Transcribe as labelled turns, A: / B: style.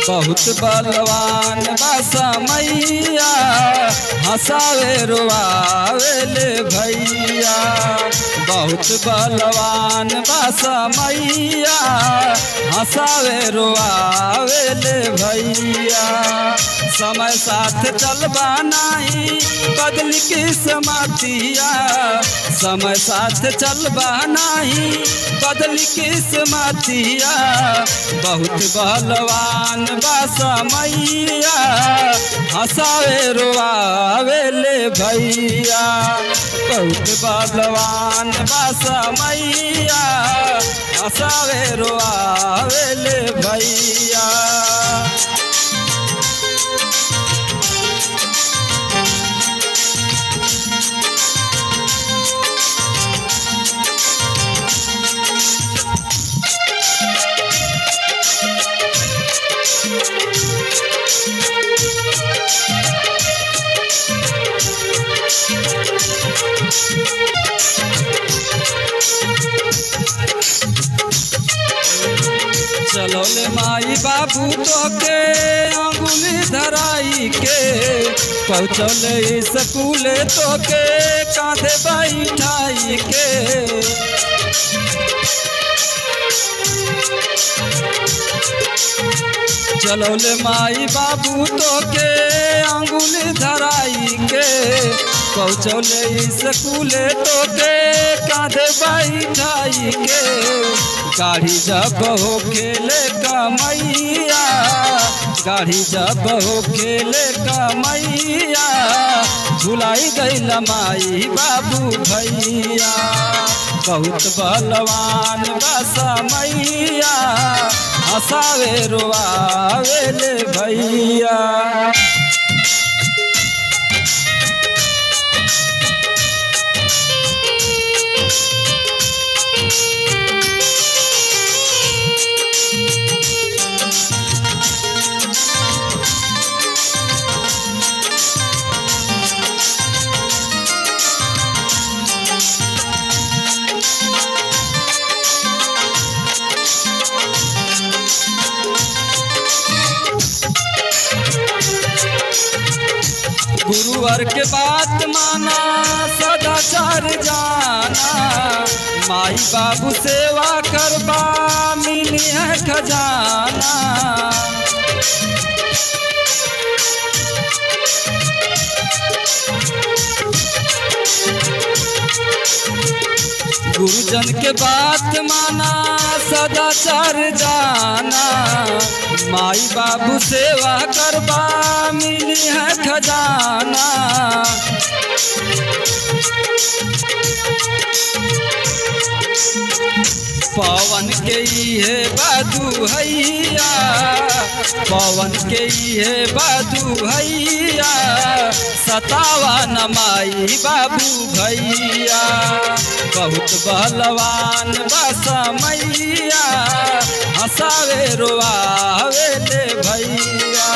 A: बहुत बलवान बा मैया हंसावे रोआवे ले भैया। बहुत बलवान बा मैया हंसावे रोआवे ले भैया। समय साथ चलबा नहीं बदली किस्मतिया, समय साथ चलबा नहीं बदली किस्मतिया। बहुत बलवान बा मैया हंसावे रोआवे ले भैया। बहुत बलवान बा मैया हंसावे रोआवे ले भैया। चलो ले माई बाबू तोके अंगुली धराई के, पहुँचले स्कूले तोके कांधे बैठाई के। चलो ले माई बाबू तोके अंगुली धराई के, पहुँचले स्कूले तोके कांधे बैठाई के। गाड़ी जब हो खेले कमैया, गाड़ी जब हो खेले कमैया, भुलाई गईल माई बाबू भैया। बहुत बलवान बा मैया हंसावे रोआवे ले भैया। गुरुवर के बात माना सदाचार जाना, माई बाबू सेवा करबा मिली है खजाना। गुरुजन के बात माना सदाचार जाना, माई बाबू सेवा करबा मिली है खजाना। पवन के है बादू हैया, पवन के है बादू हैया, सतावा न माई बाबू भैया। बहुत बलवान बा मैया हंसावे रोआवे ले भैया।